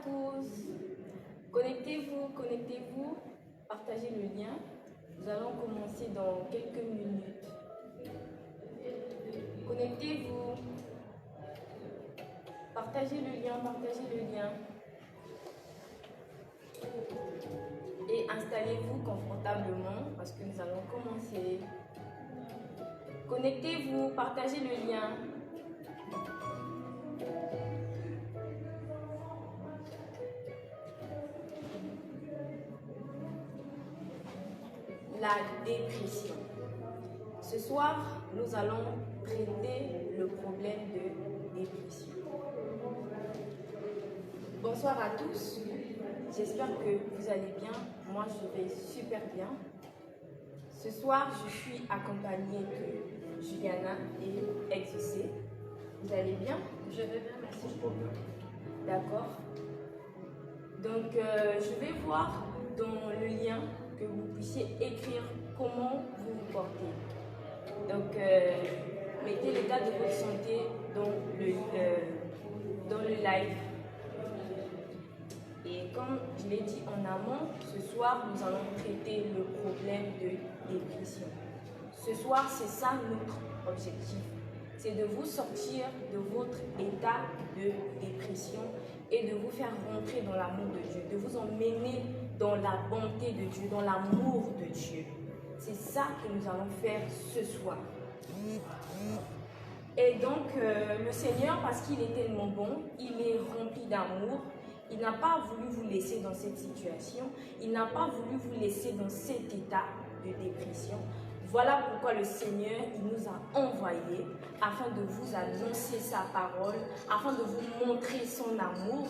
tous. Connectez-vous, connectez-vous, partagez le lien. Nous allons commencer dans quelques minutes. Connectez-vous, partagez le lien, et installez-vous confortablement parce que nous allons commencer. Connectez-vous, partagez le lien. La dépression. Ce soir, nous allons traiter le problème de dépression. Bonsoir à tous. J'espère que vous allez bien. Moi, je vais super bien. Ce soir, je suis accompagnée de Juliana et Exaucé. Vous allez bien? Je vais bien, merci. D'accord. Donc, je vais voir dans le lien que vous puissiez écrire comment vous vous portez. Donc, mettez l'état de votre santé dans le live. Et comme je l'ai dit en amont, ce soir, nous allons traiter le problème de dépression. Ce soir, c'est ça notre objectif. C'est de vous sortir de votre état de dépression et de vous faire rentrer dans l'amour de Dieu, de vous emmener dans la bonté de Dieu, dans l'amour de Dieu. C'est ça que nous allons faire ce soir. Et donc, le Seigneur, parce qu'il est tellement bon, il est rempli d'amour. Il n'a pas voulu vous laisser dans cette situation. Il n'a pas voulu vous laisser dans cet état de dépression. Voilà pourquoi le Seigneur, il nous a envoyés afin de vous annoncer sa parole, afin de vous montrer son amour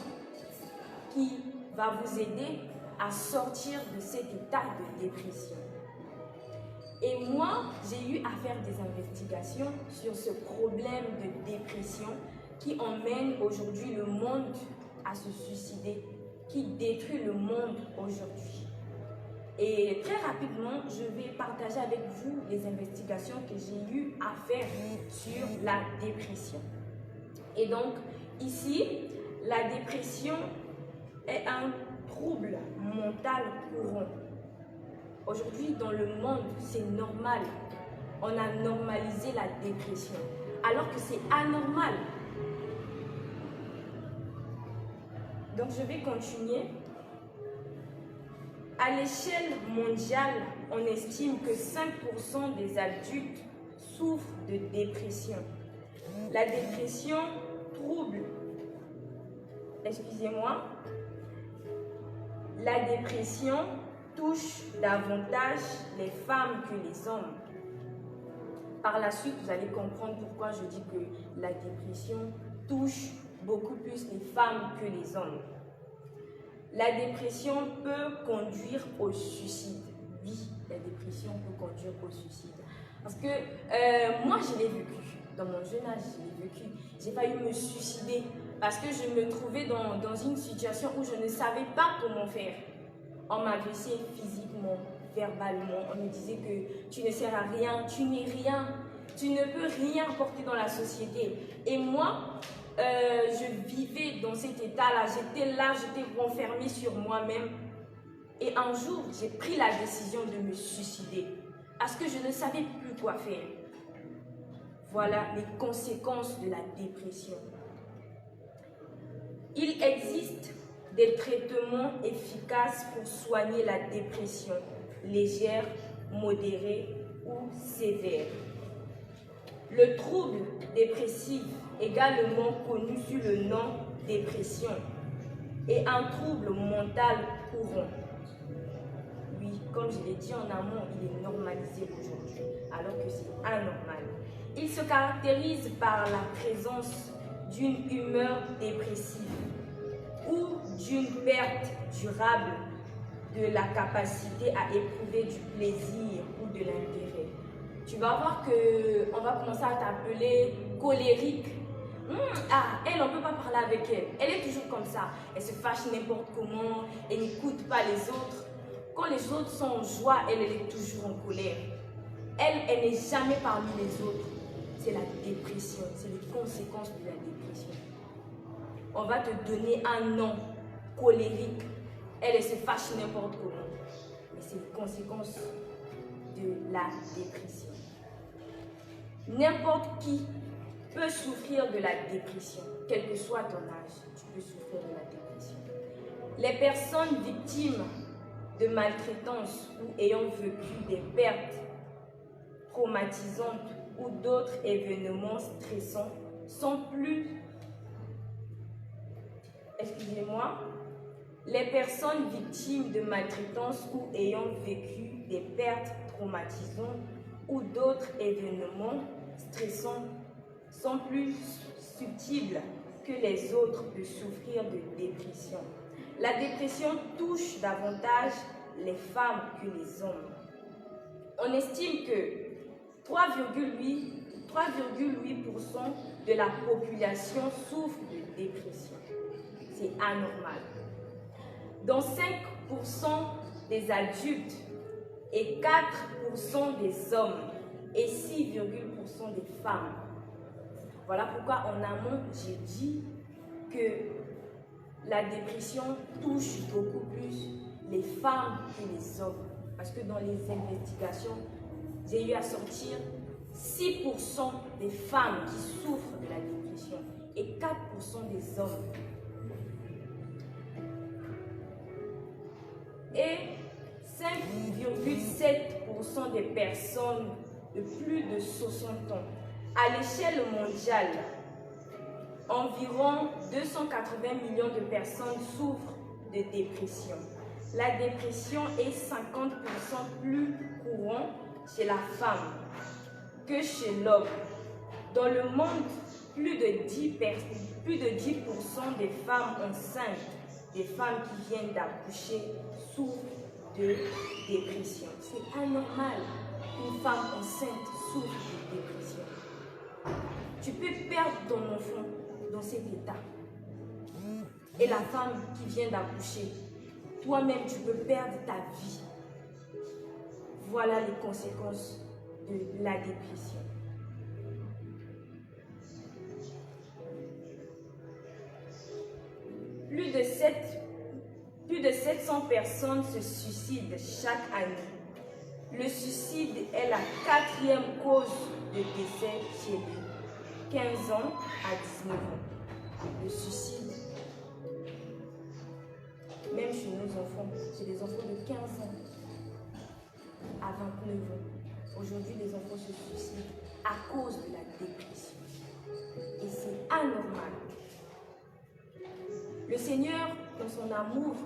qui va vous aider à sortir de cet état de dépression. Et moi, j'ai eu à faire des investigations sur ce problème de dépression qui emmène aujourd'hui le monde à se suicider, qui détruit le monde aujourd'hui. Et très rapidement, je vais partager avec vous les investigations que j'ai eu à faire sur la dépression. Et donc, ici, la dépression est un trouble mental courant. Aujourd'hui, dans le monde, c'est normal. On a normalisé la dépression, alors que c'est anormal. Donc, je vais continuer. À l'échelle mondiale, on estime que 5% des adultes souffrent de dépression. La dépression trouble, excusez-moi, la dépression touche davantage les femmes que les hommes. Par la suite, vous allez comprendre pourquoi je dis que la dépression touche beaucoup plus les femmes que les hommes. La dépression peut conduire au suicide. Oui, la dépression peut conduire au suicide. Parce que moi, je l'ai vécu. Dans mon jeune âge, je l'ai vécu. J'ai failli me suicider parce que je me trouvais dans une situation où je ne savais pas comment faire. On m'agressait physiquement, verbalement. On me disait que tu ne sers à rien, tu n'es rien, tu ne peux rien porter dans la société. Et moi, je vivais dans cet état-là, j'étais renfermée sur moi-même. Et un jour, j'ai pris la décision de me suicider parce que je ne savais plus quoi faire. Voilà les conséquences de la dépression. Il existe des traitements efficaces pour soigner la dépression, légère, modérée ou sévère. Le trouble dépressif, également connu sous le nom dépression, est un trouble mental courant. Oui, comme je l'ai dit en amont, il est normalisé aujourd'hui, alors que c'est anormal. Il se caractérise par la présence d'une humeur dépressive ou d'une perte durable de la capacité à éprouver du plaisir ou de l'intérêt. Tu vas voir qu'on va commencer à t'appeler colérique. Elle, on ne peut pas parler avec elle. Elle est toujours comme ça. Elle se fâche n'importe comment. Elle n'écoute pas les autres. Quand les autres sont en joie, elle est toujours en colère. Elle n'est jamais parmi les autres. C'est la dépression. C'est les conséquences de la dépression. On va te donner un nom colérique, elle se fâche n'importe comment. Mais c'est une conséquence de la dépression. N'importe qui peut souffrir de la dépression, quel que soit ton âge, tu peux souffrir de la dépression. Les personnes victimes de maltraitance ou ayant vécu des pertes traumatisantes ou d'autres événements stressants sont plus... Excusez-moi. Les personnes victimes de maltraitance ou ayant vécu des pertes traumatisantes ou d'autres événements stressants sont plus susceptibles que les autres de souffrir de dépression. La dépression touche davantage les femmes que les hommes. On estime que 3,8% de la population souffre de dépression. C'est anormal. Dont 5% des adultes et 4% des hommes et 6,% des femmes. Voilà pourquoi en amont, j'ai dit que la dépression touche beaucoup plus les femmes que les hommes. Parce que dans les investigations, j'ai eu à sortir 6% des femmes qui souffrent de la dépression et 4% des hommes. Et 5,7% des personnes de plus de 60 ans. À l'échelle mondiale, environ 280 millions de personnes souffrent de dépression. La dépression est 50% plus courante chez la femme que chez l'homme. Dans le monde, plus de 10% des femmes enceintes, des femmes qui viennent d'accoucher, souffrent de dépression. C'est anormal qu'une femme enceinte souffre de dépression. Tu peux perdre ton enfant dans cet état. Et la femme qui vient d'accoucher, toi-même, tu peux perdre ta vie. Voilà les conséquences de la dépression. Plus de 700 personnes se suicident chaque année. Le suicide est la 4e cause de décès chez les 15 ans à 19 ans. Le suicide, même chez nos enfants, chez des enfants de 15 ans à 29 ans. Aujourd'hui, les enfants se suicident à cause de la dépression. Et c'est anormal. Le Seigneur, dans son amour,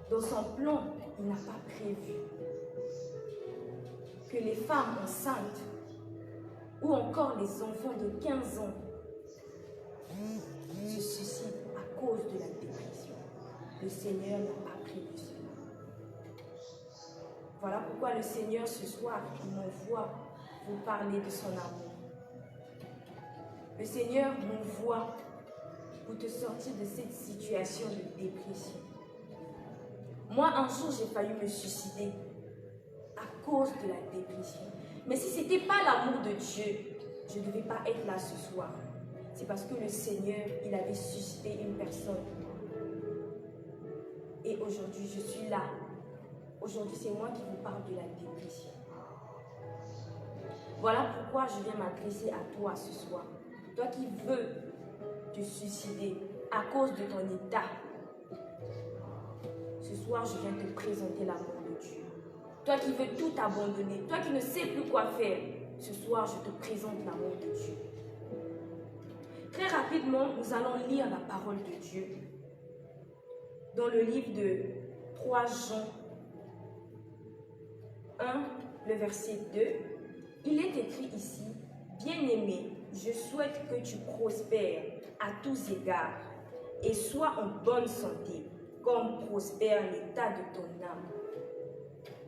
dans son plan, il n'a pas prévu que les femmes enceintes ou encore les enfants de 15 ans se suicident à cause de la dépression. Le Seigneur n'a pas prévu cela. Voilà pourquoi le Seigneur ce soir, il m'envoie vous parler de son amour. Le Seigneur m'envoie pour te sortir de cette situation de dépression. Moi, un jour, j'ai failli me suicider à cause de la dépression. Mais si ce n'était pas l'amour de Dieu, je ne devais pas être là ce soir. C'est parce que le Seigneur, il avait suscité une personne. Et aujourd'hui, je suis là. Aujourd'hui, c'est moi qui vous parle de la dépression. Voilà pourquoi je viens m'adresser à toi ce soir. Toi qui veux te suicider à cause de ton état. Ce soir, je viens te présenter l'amour de Dieu. Toi qui veux tout abandonner, toi qui ne sais plus quoi faire, ce soir, je te présente l'amour de Dieu. Très rapidement, nous allons lire la parole de Dieu dans le livre de 3 Jean 1, le verset 2. Il est écrit ici, « Bien-aimé, je souhaite que tu prospères à tous égards et sois en bonne santé, comme prospère l'état de ton âme. »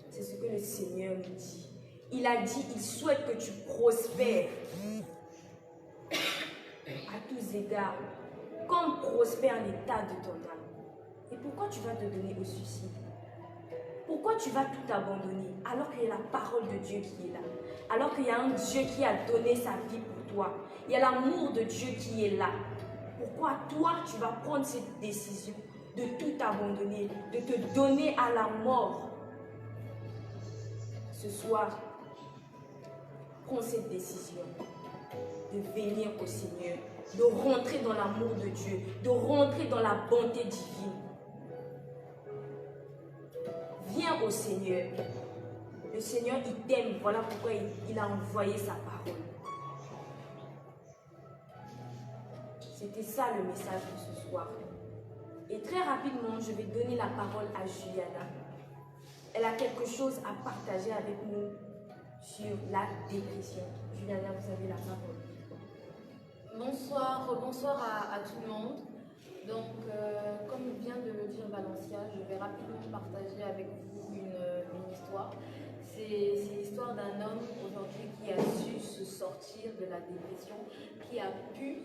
C'est ce que le Seigneur nous dit. Il a dit, il souhaite que tu prospères à tous égards, comme prospère l'état de ton âme. Et pourquoi tu vas te donner au suicide? Pourquoi tu vas tout abandonner alors qu'il y a la parole de Dieu qui est là? Alors qu'il y a un Dieu qui a donné sa vie pour toi. Il y a l'amour de Dieu qui est là. Pourquoi toi, tu vas prendre cette décision de tout abandonner, de te donner à la mort. Ce soir, prends cette décision de venir au Seigneur, de rentrer dans l'amour de Dieu, de rentrer dans la bonté divine. Viens au Seigneur. Le Seigneur, il t'aime. Voilà pourquoi il a envoyé sa parole. C'était ça le message de ce soir. Et très rapidement, je vais donner la parole à Juliana. Elle a quelque chose à partager avec nous sur la dépression. Juliana, vous avez la parole. Bonsoir à tout le monde. Donc, comme vient de le dire Valencia, je vais rapidement partager avec vous une histoire. C'est l'histoire d'un homme aujourd'hui qui a su se sortir de la dépression, qui a pu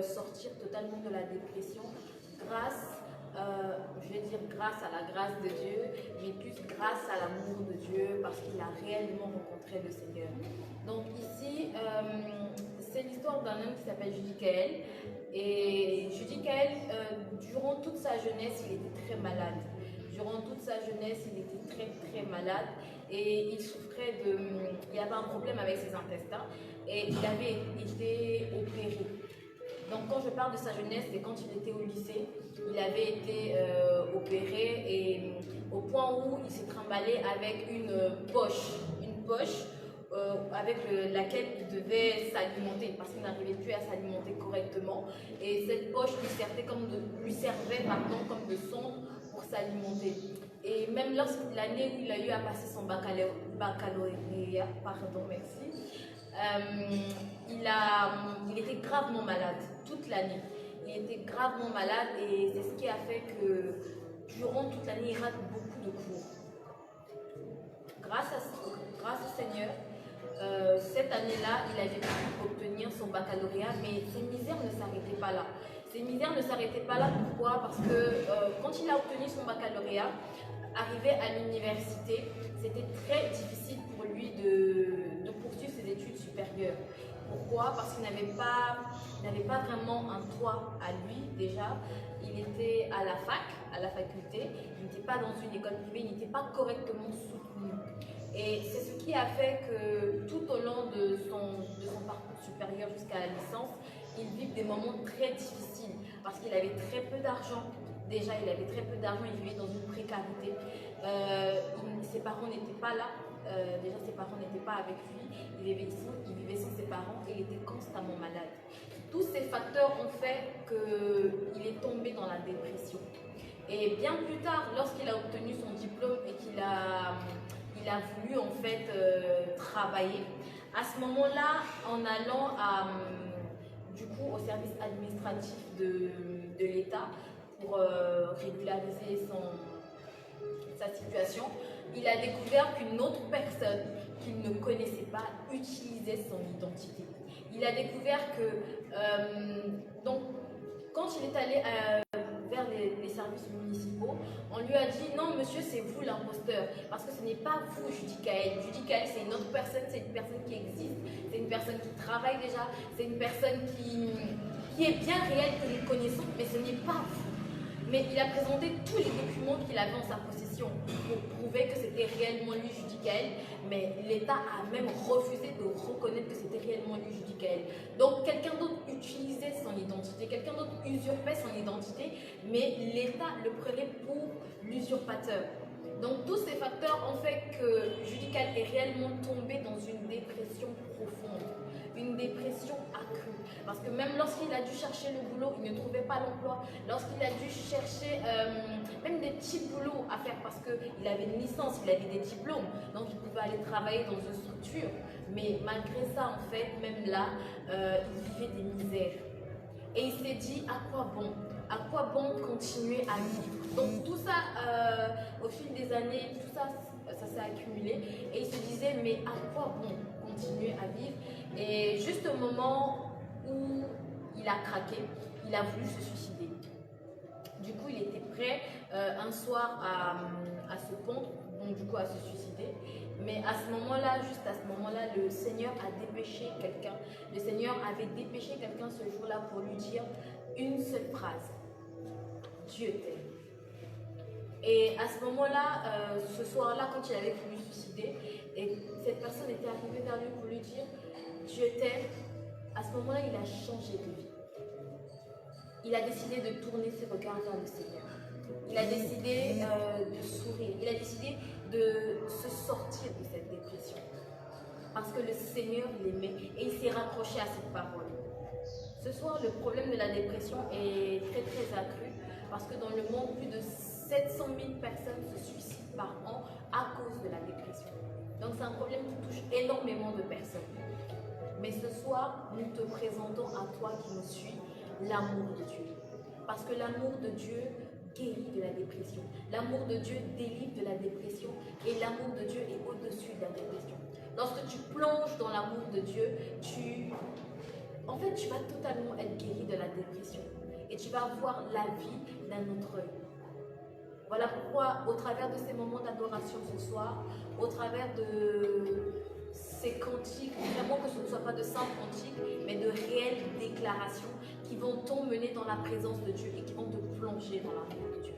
sortir totalement de la dépression grâce, je vais dire grâce à la grâce de Dieu, mais plus grâce à l'amour de Dieu, parce qu'il a réellement rencontré le Seigneur. Donc ici, c'est l'histoire d'un homme qui s'appelle Judicaël. Et Judicaël, durant toute sa jeunesse, il était très malade. Durant toute sa jeunesse, il était très malade et il souffrait il avait un problème avec ses intestins et il avait été opéré. Donc quand je parle de sa jeunesse, c'est quand il était au lycée, il avait été opéré et au point où il s'est trimballé avec une poche avec laquelle il devait s'alimenter parce qu'il n'arrivait plus à s'alimenter correctement et cette poche lui servait comme de sonde pour s'alimenter. Et même l'année où il a eu à passer son baccalauréat, il était gravement malade toute l'année. Il était gravement malade et c'est ce qui a fait que durant toute l'année, il rate beaucoup de cours. Grâce au Seigneur, cette année-là, il avait pu obtenir son baccalauréat, mais ses misères ne s'arrêtaient pas là. Ses misères ne s'arrêtaient pas là, pourquoi? Parce que quand il a obtenu son baccalauréat, arrivé à l'université, c'était très difficile pour lui de poursuivre ses études supérieures. Pourquoi? Parce qu'il n'avait pas vraiment un toit à lui déjà. Il était à la faculté, il n'était pas dans une école privée, il n'était pas correctement soutenu. Et c'est ce qui a fait que tout au long de son parcours supérieur jusqu'à la licence, il vit des moments très difficiles parce qu'il avait très peu d'argent. Déjà, il avait très peu d'argent, il vivait dans une précarité. Ses parents n'étaient pas là. Déjà, ses parents n'étaient pas avec lui. Il vivait sans ses parents et il était constamment malade. Tous ces facteurs ont fait qu'il est tombé dans la dépression. Et bien plus tard, lorsqu'il a obtenu son diplôme et qu'il a voulu en fait travailler, à ce moment-là, en allant du coup au service administratif de l'État pour régulariser sa situation, il a découvert qu'une autre personne qu'il ne connaissait pas utilisait son identité. Il a découvert que donc quand il est allé vers les services municipaux, on lui a dit non monsieur, c'est vous l'imposteur, parce que ce n'est pas vous Judicaël. Judicaël, c'est une autre personne, c'est une personne qui existe, c'est une personne qui travaille déjà, c'est une personne qui est bien réelle, que nous connaissons, mais ce n'est pas vous. Mais il a présenté tous les documents qu'il avait en sa possession pour prouver que c'était réellement lui Judicaël, mais l'État a même refusé de reconnaître que c'était réellement lui Judicaël. Donc quelqu'un d'autre utilisait son identité, quelqu'un d'autre usurpait son identité, mais l'État le prenait pour l'usurpateur. Donc tous ces facteurs ont fait que Judicaël est réellement tombé dans une dépression profonde, une dépression accrue. Parce que même lorsqu'il a dû chercher le boulot, il ne trouvait pas l'emploi. Lorsqu'il a dû chercher même des petits boulots à faire, parce qu'il avait une licence, il avait des diplômes, donc il pouvait aller travailler dans une structure. Mais malgré ça, en fait, même là, il vivait des misères. Et il s'est dit, à quoi bon? À quoi bon continuer à vivre? Donc tout ça, au fil des années, tout ça, ça s'est accumulé. Et il se disait, mais à quoi bon continuer à vivre? Et juste au moment où il a craqué, il a voulu se suicider. Du coup, il était prêt un soir à se pendre, donc du coup à se suicider. Mais à ce moment-là, juste à ce moment-là, le Seigneur a dépêché quelqu'un. Le Seigneur avait dépêché quelqu'un ce jour-là pour lui dire une seule phrase. Dieu t'aime. Et à ce moment-là, ce soir-là, quand il avait voulu se suicider, et cette personne était arrivée vers lui pour lui dire « Dieu t'aime », à ce moment-là, il a changé de vie. Il a décidé de tourner ses regards vers le Seigneur. Il a décidé de sourire. Il a décidé de se sortir de cette dépression. Parce que le Seigneur l'aimait et il s'est raccroché à cette parole. Ce soir, le problème de la dépression est très très accru parce que dans le monde, plus de 700 000 personnes se suicident par an à cause de la dépression. Donc c'est un problème qui touche énormément de personnes. Mais ce soir, nous te présentons à toi qui nous suis l'amour de Dieu. Parce que l'amour de Dieu guérit de la dépression. L'amour de Dieu délivre de la dépression et l'amour de Dieu est au-dessus de la dépression. Lorsque tu plonges dans l'amour de Dieu, en fait, tu vas totalement être guéri de la dépression et tu vas voir la vie d'un autre œil. Voilà pourquoi, au travers de ces moments d'adoration ce soir, au travers de ces cantiques, vraiment que ce ne soit pas de simples cantiques, mais de réelles déclarations qui vont t'emmener dans la présence de Dieu et qui vont te plonger dans l'amour de Dieu.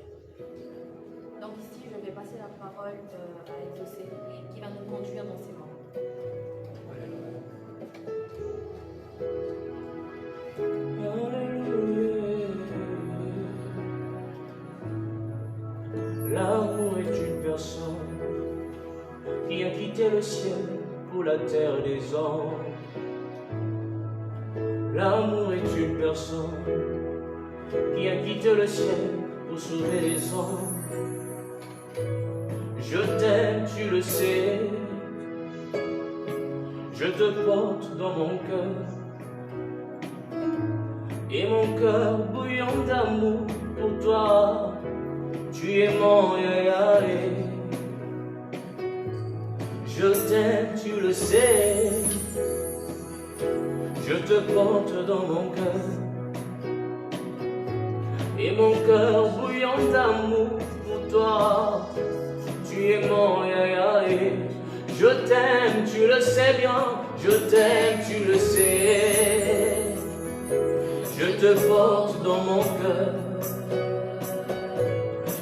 Donc ici, je vais passer la parole à Exaucé qui va nous conduire dans ces moments. L'amour est une personne qui a quitté le ciel pour la terre des hommes. L'amour est une personne qui a quitté le ciel pour sauver les hommes. Je t'aime, tu le sais, je te porte dans mon cœur. Et mon cœur bouillant d'amour pour toi. Tu es mon yaya. Je t'aime, tu le sais. Je te porte dans mon cœur. Et mon cœur bouillant d'amour pour toi. Tu es mon yaya. Je t'aime, tu le sais bien. Je t'aime, tu le sais. Je te porte dans mon cœur.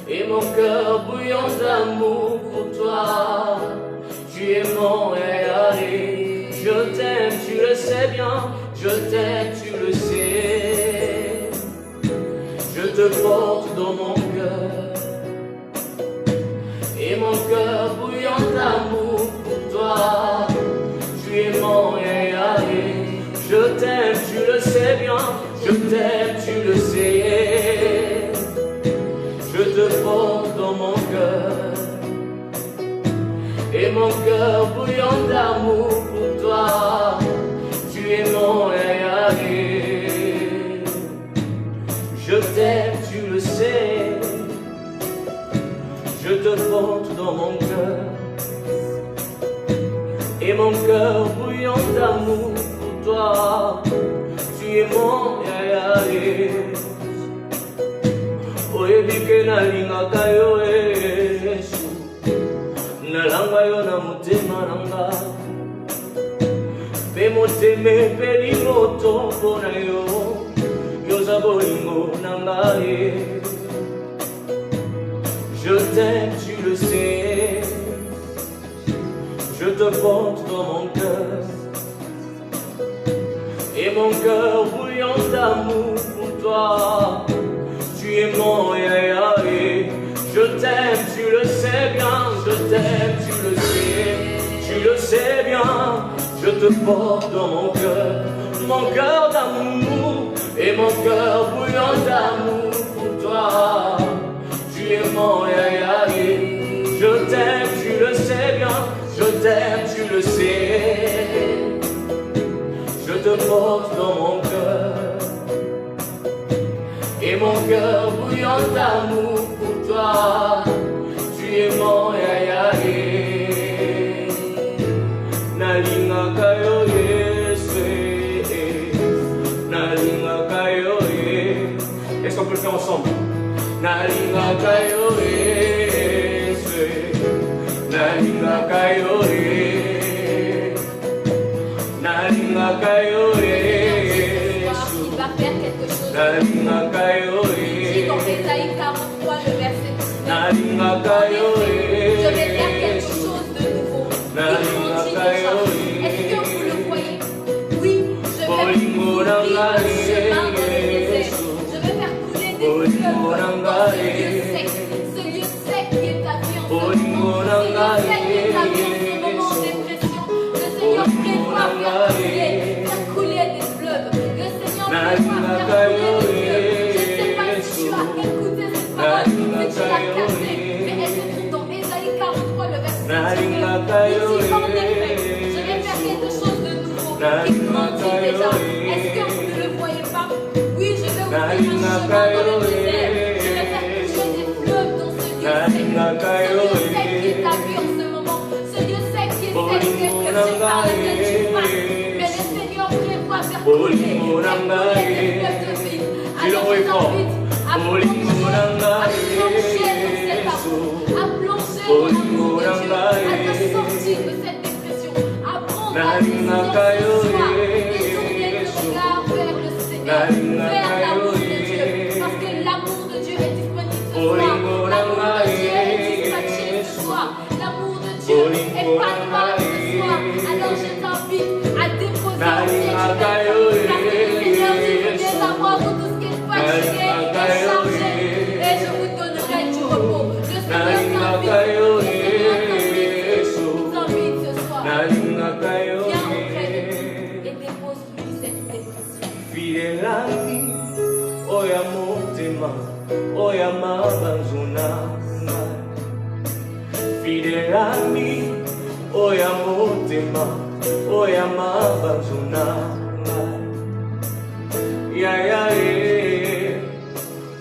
Et mon cœur bouillant d'amour pour toi. Tu es mon yaya. Je t'aime, tu le sais bien. Je t'aime, tu le sais. Je te porte dans mon cœur. Et mon cœur bouillant d'amour pour toi. Tu es mon yaya. Je t'aime, tu le sais bien. Je t'aime, tu le sais. Je te porte dans mon cœur. Et mon cœur bouillant d'amour pour toi. Tu es mon yaya. Je t'aime, tu le sais. Je te porte dans mon cœur. Et mon cœur bouillant d'amour pour toi. Tu es mon yaya. Oebike na lingaka yo Yesu. Nalanga yo na motema nanga. Pe moteme pe limoto mpona yo. Yoza bolingo nanga ye. Je t'aime, tu le sais. Je te porte dans mon cœur. Et mon cœur bouillant d'amour pour toi. Tu es mon yaya. Je t'aime, tu le sais bien. Je t'aime, tu le sais. Tu le sais bien. Je te porte dans mon cœur d'amour. Et mon cœur bouillant d'amour pour toi. Tu es mon yaya. Je t'aime, tu le sais bien. Je t'aime, tu le sais. Je te porte dans mon cœur. Et mon cœur bouillant d'amour pour toi. Tu es mon yaya. Nalingaka yo Yesu. Nalingaka yo Yesu. Est-ce qu'on peut le faire ensemble? Nalingaka yo Yesu. Nalingaka yo Yesu. Nalingaka yo Yesu. Il va faire quelque chose. Nalingaka yo Dit dans Yesu. Ésaïe 43, le verset 19. qui grandit déjà. Est-ce que vous ne le voyez pas? Oui, je vais ouvrir un chemin dans le désert. Je vais faire couler des fleuves dans ce Dieu sec. Ce Dieu sec qui est ta vie en ce moment. Ce Dieu sec qui est cette dépression par laquelle tu passes. Mais le Seigneur prévoit faire couler des fleuves de vie. Alors je t'invite à plonger dans cet amour, à plonger dans l'amour de Dieu, à te sortir de cette dépression, à prendre la décision ce soir et tourner le regard vers le Seigneur, vers l'amour de Dieu, parce que l'amour de Dieu est disponible ce soir, l'amour de Dieu est dispatché ce soir, l'amour de Dieu est palpable ce soir. Alors je t'invite à déposer au pied du Père, parce que le Seigneur dit venez à moi, vous tous qui êtes fatigués et chargés, et je vous donnerai du repos. Le Seigneur t'invite ce soir. Viens auprès de lui et dépose-lui cette dépression. Fidèle ami, oya motema, oya mabanzuna. Fidèle ami, oya motema, oya mabanzuna. Ya ya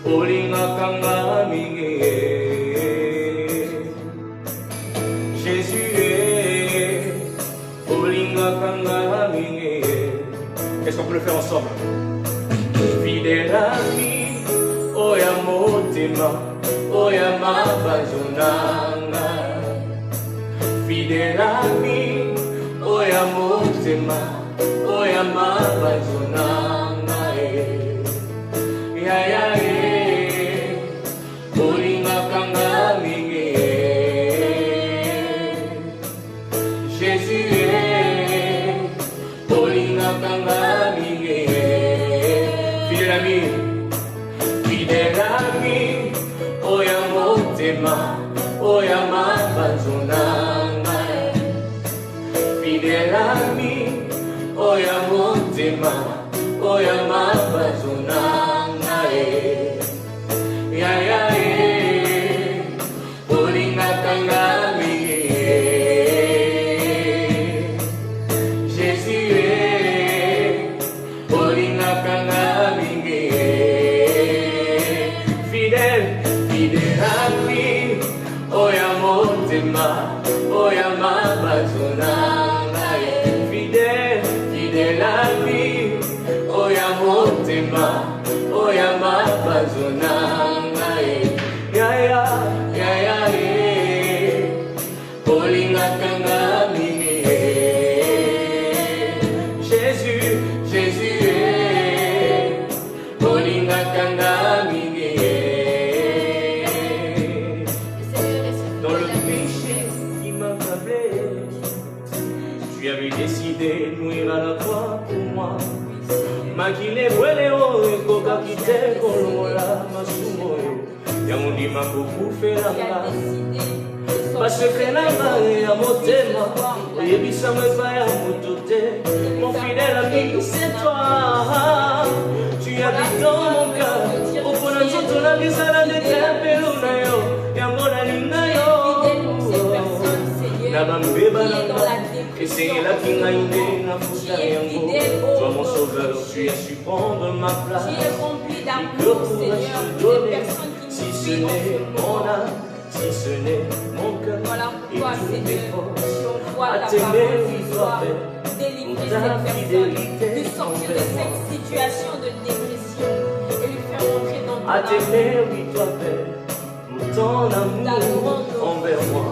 olinga kanga mingi. Jésus olinga kanga mingi. Est-ce qu'on peut le faire ensemble? Fidèle ami, oya motema, oya mabazonanga. Fidèle ami, oya motema, oya mabazonanga. Ya ya olinga kanga mingi. Jésus olinga kanga mingi. Fidèle ami, fidèle ami, oya motema, oya mabazonanga. Fidèle ami, oya motema, oya mabazonanga. Ya ya olinga kanga mingi. Jésus olinga kanga mingi. Fidèle, fidèle ami, oya motema, oya mabazonanga. Fidèle, fidèle ami, oya motema, oya mabazonanga. Ya ya ya ya olinga kanga mingi. Jésus, Jésus olinga kanga mingi. Dans le péché qui m'accablait, tu avais décidé de mourir à la croix pour moi. Makile wele o ekoka kite kolola masumoyo yangundi makokufela nga basekre na ngai ya motema oyebisa mwepa ya moto te. Mon fidèle ami, c'est toi, tu habites dans mon cœur. Opona nzoto na bizala ndete ya pelu na yo yango nalinga yo na bambeba na nga esengelaki ngai nde nafuta yango. Toi mon sauveur, tu as su prendre ma place. Tu es rempli Que d'amour, pourrais-je Seigneur. te Des donner personnes qui si nous ce suivent en n'est ce mon moment. âme, si ce n'est mon cœur Voilà et pourquoi, toutes mes Seigneur, forces? si on voit À ta t'aimer, parole oui, ce toi, soir, Père, délivrer pour cette ta personne, fidélité de sortir de envers moi. cette situation de dépression et lui faire entrer dans ton À amour. t'aimer, oui, toi, Père, pour ton amour envers moi.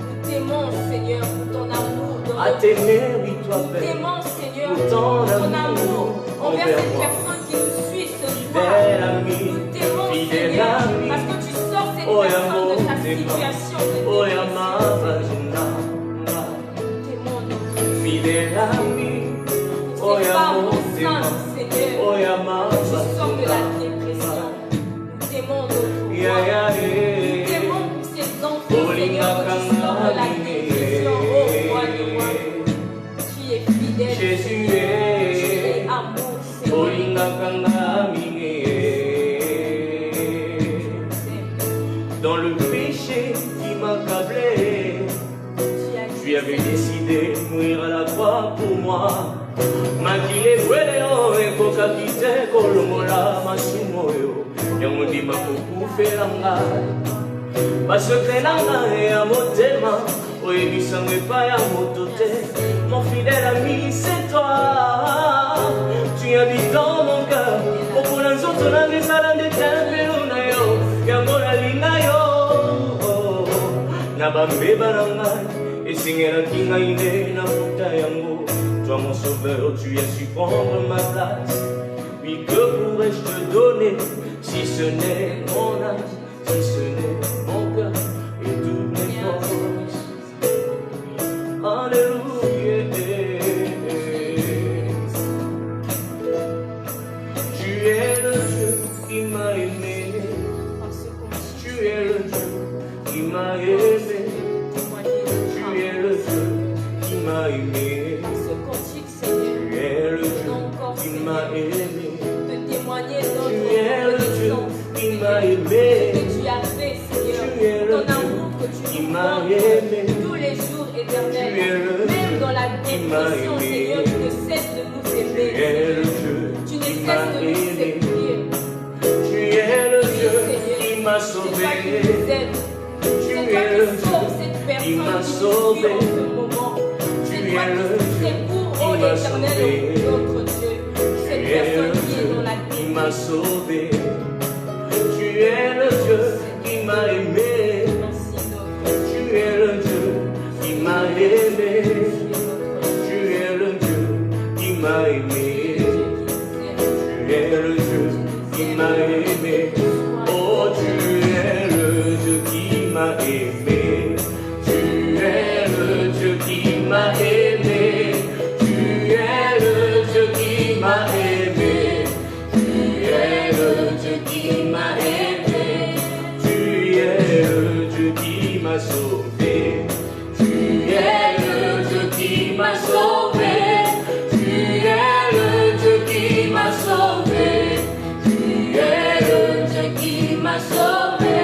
Nous t'aimons, Seigneur, pour ton amour dans À notre vie. t'aimer, oui, toi, Nous Père, t'aimons, Seigneur, pour pour ton ton amour envers envers cette moi. personne qui nous suit ce soir. Fidèle ami, Nous t'aimons, fidèle Seigneur, ami, parce que tu sors cette oh, personne amour, de sa t'aimons. situation de Oh, dépression. Yamabazuna, Nous t'aimons, notre fidèle ami, oh, c'est pas Yamabazuna, mon sein, Seigneur. oh, Tu sors de la Yamabazuna. dépression. Nous t'aimons, notre Ya, roi. ya, Nous t'aimons pour ces enfants, Seigneur, que tu sors de la dépression. Oh, roi de roi. Tu es fidèle, Jésus Seigneur. Tu est es amour, Seigneur. Olinga kanga mingi. Dans le péché qui m'accablait, tu avais décidé de mourir à la croix pour moi. Makile bweleo ekoka kite kolomola masumo yo. Yango ndima kokufela ngai. Basekre na ngai ya motema oyebisango epai ya moto te. Mon fidèle ami, c'est toi. Tu habites dans mon cœur. Opona nzoto nanga ezala nde tempelo na yo. Yango nalinga yo. Na bambeba na ngai esengelaki ngai nde nafuta yango. Toi mon sauveur, tu as su prendre ma place. Oui, que pourrais-je te donner si ce n'est mon âme, si ce n'est mon cœur et toutes mes forces. Alléluia. Tu es le Dieu qui m'a aimé. Tu es le Dieu qui m'a aimé. Tu es le Dieu qui m'a aimé. Qui m'a aimé, de témoigner tu es le Dieu qui m'a aimé, que tu as fait, Seigneur, tu es le ton Dieu amour que tu qui nous m'a montres aimé, tous les jours éternels, tu es le même Dieu dans la qui m'a dépression, aimé, Seigneur, tu ne cesses de nous tu aimer, es le Dieu tu ne qui cesses m'a de nous aimé, séduire, tu es le Dieu Seigneur, qui m'a c'est sauvé, toi qui nous aimes, tu c'est es toi le qui sauves Dieu cette qui personne m'a qui nous sauvé, suit en ce moment, tu c'est es toi le qui Dieu secours, qui oh m'a éternel, sauvé, notre Dieu, cette tu es le personne qui est Dieu dans la qui m'a sauvé, tu es le Dieu qui m'a aimé, tu es le Dieu qui m'a aimé, tu es le Dieu qui m'a aimé, tu es le Dieu qui m'a aimé, oh tu es le Dieu qui m'a aimé, tu es le Dieu qui m'a aimé, tu es le Dieu qui m'a aimé, tu es le Dieu qui m'a aimé, tu es le Dieu qui m'a sauvé, tu es le Dieu qui m'a sauvé, tu es le Dieu qui m'a sauvé, tu es le Dieu qui m'a sauvé,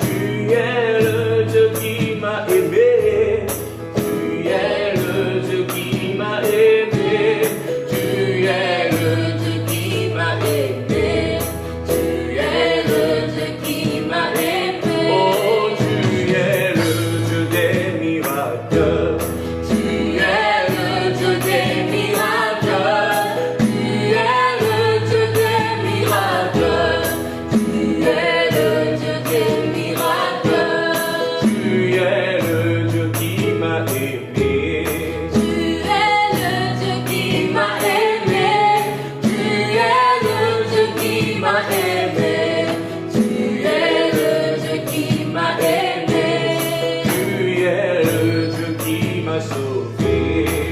tu es le Dieu qui m'a aimé, tu es le Dieu qui m'a aimé, tu es le Dieu qui m'a aimé, tu es le Dieu qui m'a aimé, oh tu es le Dieu des miracles, tu es le Dieu des miracles, tu es le Dieu des miracles, tu es le Dieu des miracles, tu es le Dieu qui m'a aimé, Tu es le Dieu qui m'a aimé, tu es le Dieu qui m'a aimé, tu es le Dieu qui m'a aimé, tu es le Dieu qui m'a sauvé,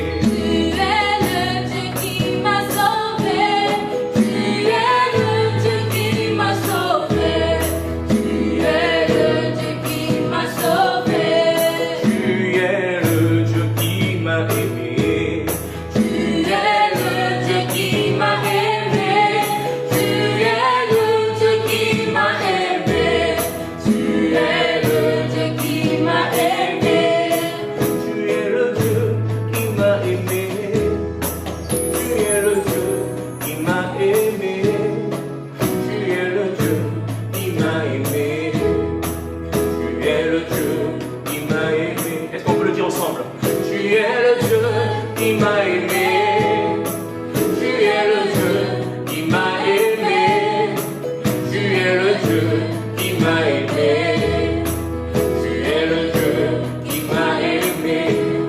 tu es le Dieu qui m'a sauvé, tu es le Dieu qui m'a sauvé, tu es le Dieu qui m'a sauvé, tu es le Dieu qui m'a aimé, tu es le Dieu qui m'a aimé, tu es le Dieu qui m'a aimé, tu es le Dieu qui m'a aimé, tu es le Dieu qui m'a aimé, tu es le Dieu qui m'a aimé, tu es le Dieu qui m'a aimé, tu es le Dieu qui m'a aimé. Est-ce qu'on peut le dire ensemble? Tu es le Dieu qui m'a aimé, tu es le Dieu qui m'a aimé, tu es le Dieu qui m'a aimé, tu es le Dieu qui m'a aimé,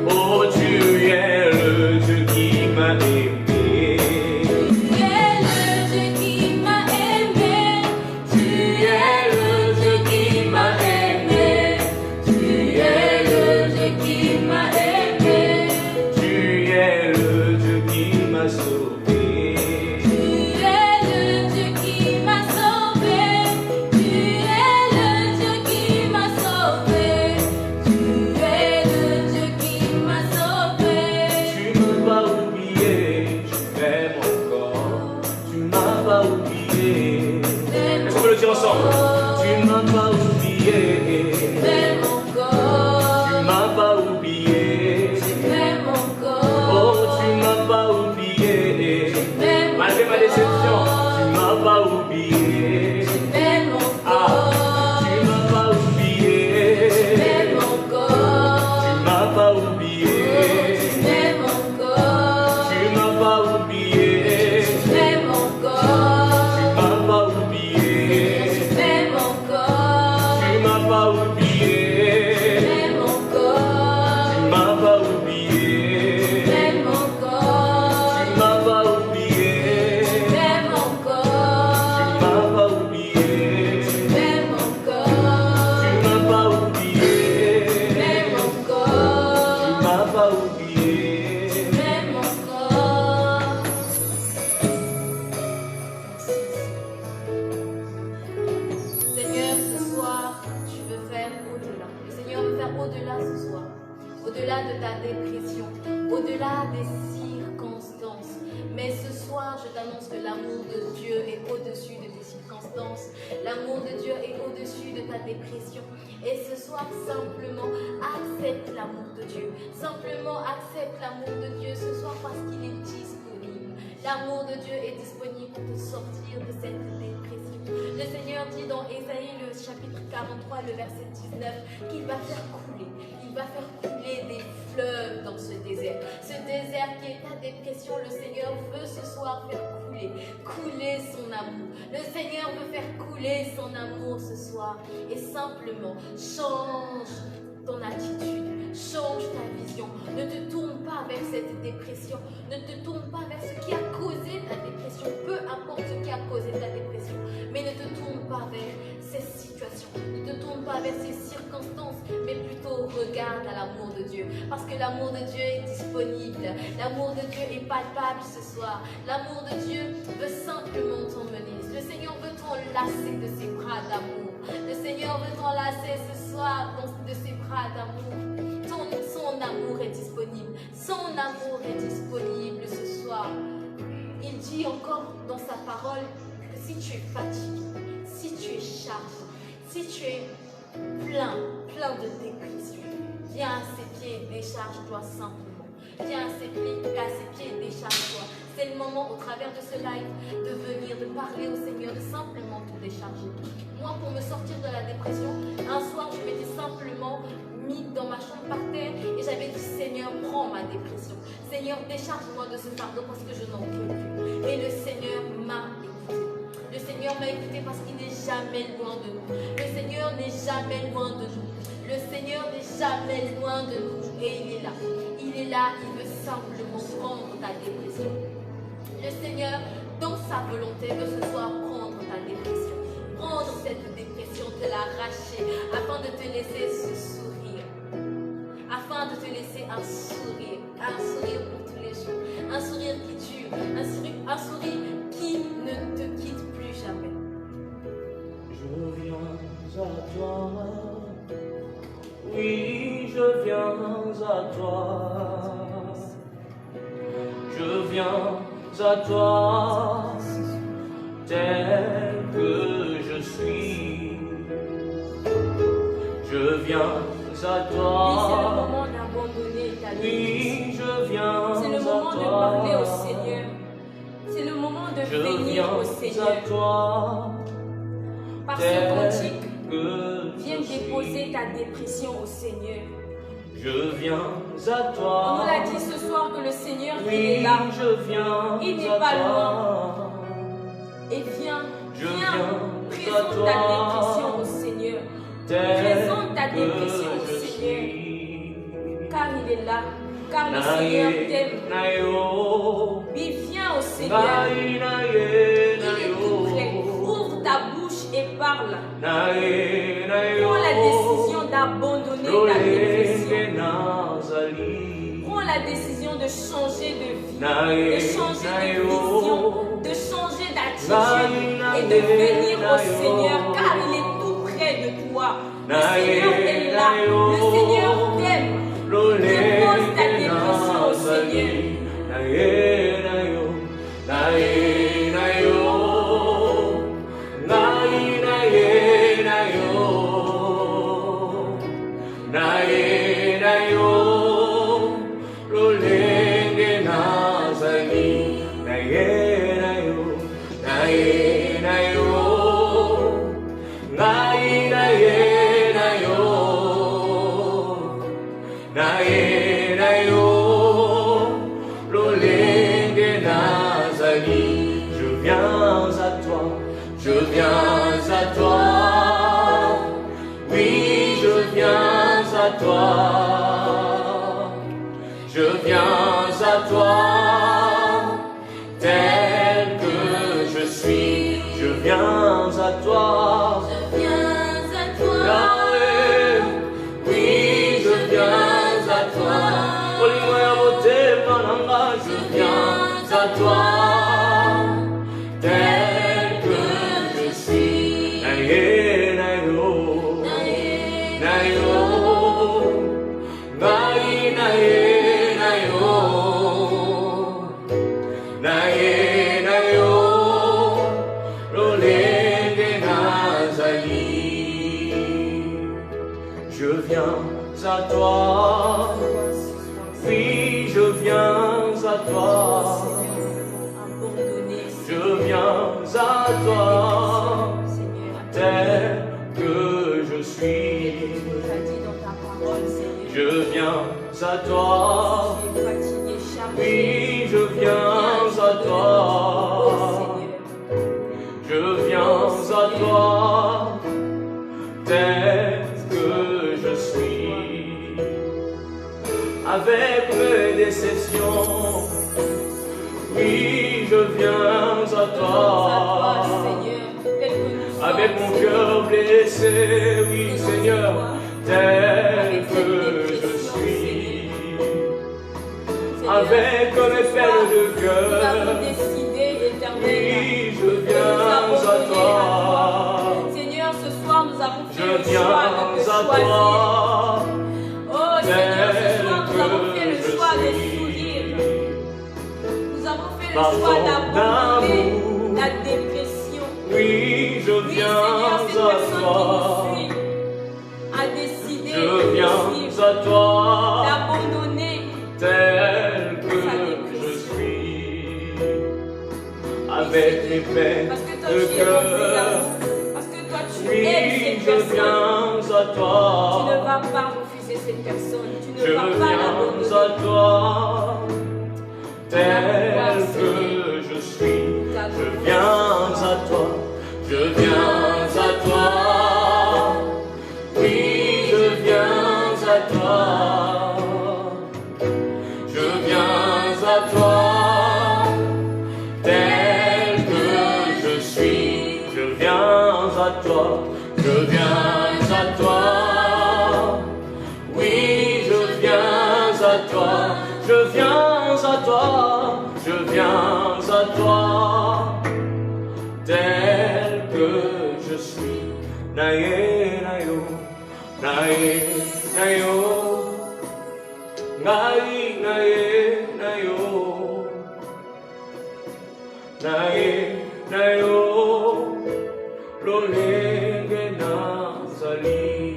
oh tu es le Dieu qui m'a aimé, tu es le Dieu qui m'a aimé, tu es le Dieu qui m'a aimé, tu es le Dieu qui m'a aimé, tu es le des circonstances. Mais ce soir, je t'annonce que l'amour de Dieu est au-dessus de tes circonstances. L'amour de Dieu est au-dessus de ta dépression. Et ce soir, simplement, accepte l'amour de Dieu. Simplement, accepte l'amour de Dieu ce soir parce qu'il est disponible. L'amour de Dieu est disponible pour te sortir de cette dépression. Le Seigneur dit dans Ésaïe, le chapitre 43, le verset 19, qu'il va faire couler. Il va faire couler des fleuves dans ce désert. Ce désert qui est ta dépression, le Seigneur veut ce soir faire couler son amour. Le Seigneur veut faire couler son amour ce soir. Et simplement, change ton attitude. Change ta vision. Ne te tourne pas vers cette dépression. Ne te tourne pas vers ce qui a causé ta dépression. Peu importe ce qui a causé ta dépression. Mais ne te tourne pas vers ces situations. Ne te tourne pas vers ces circonstances. Mais plutôt regarde à l'amour de Dieu. Parce que l'amour de Dieu est disponible. L'amour de Dieu est palpable ce soir. L'amour de Dieu veut simplement t'emmener. Le Seigneur veut t'enlacer de ses bras d'amour. Le Seigneur veut t'enlacer ce soir de ses bras d'amour. Son amour est disponible. Son amour est disponible ce soir. Il dit encore dans sa parole que si tu es fatigué, si tu es chargé, si tu es plein de dépression, viens à ses pieds et décharge-toi simplement. Viens à ses pieds et décharge-toi. C'est le moment au travers de ce live de venir, de parler au Seigneur, de simplement te décharger. Moi, pour me sortir de la dépression, un soir, je m'étais simplement mis dans ma chambre par terre et j'avais dit Seigneur, prends ma dépression. Seigneur, décharge-moi de ce fardeau parce que je n'en peux plus. Et le Seigneur m'a écouté. Le Seigneur m'a écouté parce qu'il n'est jamais loin de nous. Le Seigneur n'est jamais loin de nous. Le Seigneur n'est jamais loin de nous et il est là. Il est là, il veut simplement prendre ta dépression. Le Seigneur, dans sa volonté, veut ce soir prendre ta dépression. Prendre cette dépression, te l'arracher afin de te laisser ce sourire. Afin de te laisser un sourire pour tous les jours, un sourire qui dure, un sourire qui ne te quitte plus jamais. Je viens à toi, oui, je viens à toi, je viens à toi, tel que je suis, je viens à toi. Oui, c'est le moment d'abandonner ta vie. Oui, je viens C'est le moment de parler au Seigneur. C'est le moment de venir au Seigneur. À toi, par ce cantique, viens déposer ta dépression au Seigneur. Je viens à toi. On nous l'a dit ce soir que le Seigneur, Oui, il est là. je viens il n'est à pas toi. loin. Et viens, présente toi. ta dépression au Seigneur. Présente ta dépression au Seigneur. Car il est là. Car le Seigneur t'aime. Oui, viens au Seigneur. Il est tout près. Ouvre ta bouche et parle. Prends la décision d'abandonner ta dépression. Prends la décision de changer de vie, de changer de vision, de changer d'attitude et de venir au Seigneur car il est tout près de toi. Le Seigneur est là. Le Seigneur t'aime. Dépose ta dépression au Seigneur. Je viens à toi, oui, je viens à toi, je viens à toi, tel que je suis, je viens à toi, Je viens à toi. Yahweh, oui, je viens à toi, je viens à toi, tel que je suis. toi. Oui, je viens à toi. Je viens à toi, tel que je suis. Je viens à toi. Oui, je viens à toi. Je viens à toi, tel que je suis. Avec mes déceptions, oui, je viens à toi. Avec mon cœur blessé, oui, Seigneur, tel que je suis. Avec mes peines de cœur, oui, je viens à toi. Seigneur, ce soir, nous avons fait Je le viens choix de te à choisir. toi. Oh Seigneur, ce soir, nous avons fait le choix de sourire. Nous avons fait le choix d'abandonner la dépression. Oui, je Oui, viens Seigneur, cette à personne toi. qui nous suit a décidé Je viens de suivre, à toi, d'abandonner tel que je suis. Avec mes peines parce que toi de tu es rempli cœur, d'amour, parce que toi tu aimes oui, cette je personne. viens à Tu ne toi. vas pas refuser cette personne, tu Je ne vas pas viens l'abandonner. à toi, tel que je suis. Je viens à toi, je viens à toi. Oui, je viens à toi. Je viens à toi, tel que je suis. Je viens à toi, je viens à toi. Oui, je viens à toi, je viens à toi, je viens à toi, tel que je suis. Naye, nayo, naye, nayo, naye, naye, nayo, naye, nayo, lolenge nazali.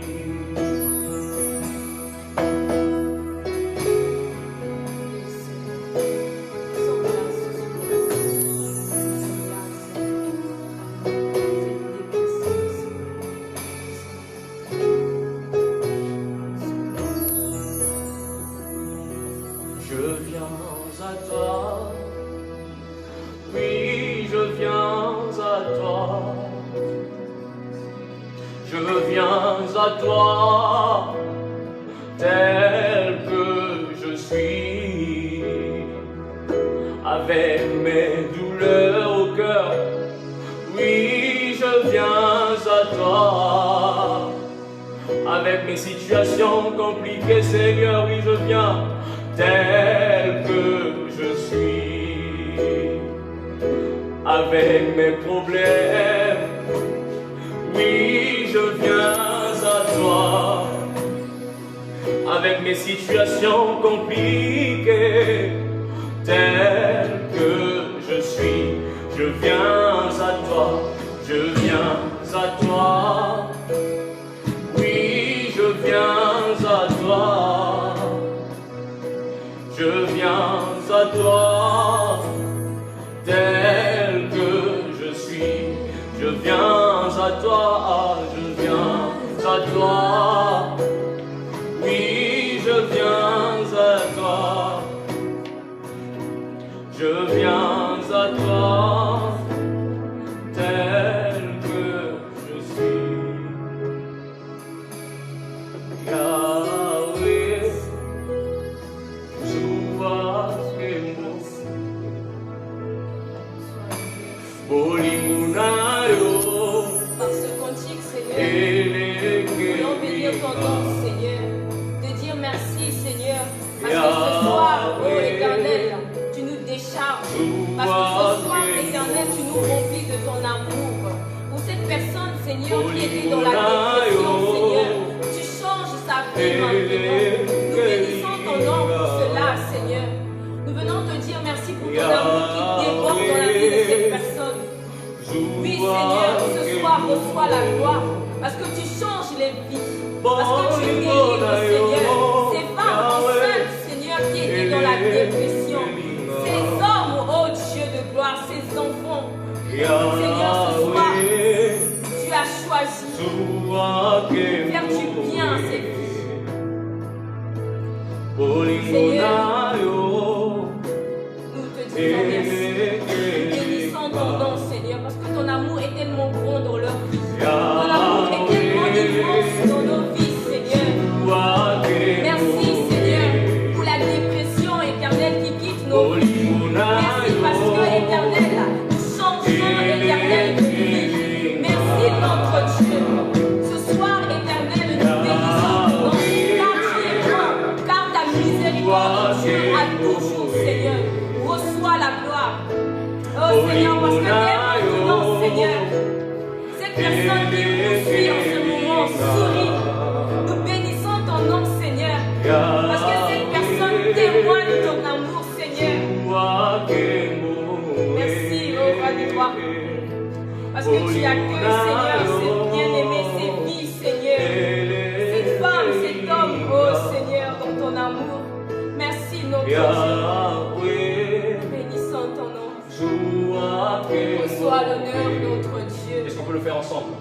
Je viens à toi, oui, je viens à toi. Je viens à toi, tel que je suis. Avec mes douleurs au cœur, oui, je viens à toi. Avec mes situations compliquées, Seigneur, oui, je viens, tel que je suis. Avec mes problèmes, oui, je viens à toi. Avec mes situations compliquées, tel que je suis, je viens à toi, je viens à toi. Oui, je viens à toi. Je viens à toi, tel que je suis. Je viens à toi, je viens à toi. Oui, je viens à toi. Je viens à toi, tel que je suis. Yahweh, Par ce cantique, Seigneur, nous voulons bénir ton nom, Seigneur, de dire merci, Seigneur, parce que ce soir, oh Éternel, tu nous décharges, parce que ce soir, Éternel, tu nous remplis de ton amour. Pour cette personne, Seigneur, qui était dans la dépression, Seigneur, tu changes sa vie maintenant. Nous bénissons ton nom pour cela, Seigneur. Nous venons te dire merci pour ton amour qui déborde dans la vie de cette personne. Oui, Seigneur, ce soir, reçois la gloire, parce que tu changes les vies, parce que tu délivres, Seigneur. Seigneur, ce soir, tu as choisi de faire du bien à cette vie. Seigneur, nous te disons merci. Bénissons ton nom, Seigneur, parce que ton amour est tellement grand dans leur vie. Ton amour est tellement immense dans nos vies, Seigneur. Merci, Seigneur, pour la dépression éternelle qui quitte nos vies. Merci parce que, éternel, nous changeons, éternel, de vie. Merci, notre Dieu. Ce soir, éternel, nous bénissons ton nom, car tu es grand, car ta miséricorde, Dieu, a toujours, Seigneur. Reçois la gloire. Oh Seigneur, parce que maintenant, Seigneur, cette personne qui nous suit en ce moment sourit. Nous bénissons ton nom, Seigneur, parce que cette personne témoigne ton amour, Seigneur. Merci, oh roi du roi, parce que tu accueilles, Seigneur, cette bien-aimée, ces filles, Seigneur, cette femme, cet homme, oh Seigneur, dans ton amour. Merci, notre Dieu. Bénissons ton nom. Reçois l'honneur, notre Dieu. Est-ce qu'on peut le faire ensemble?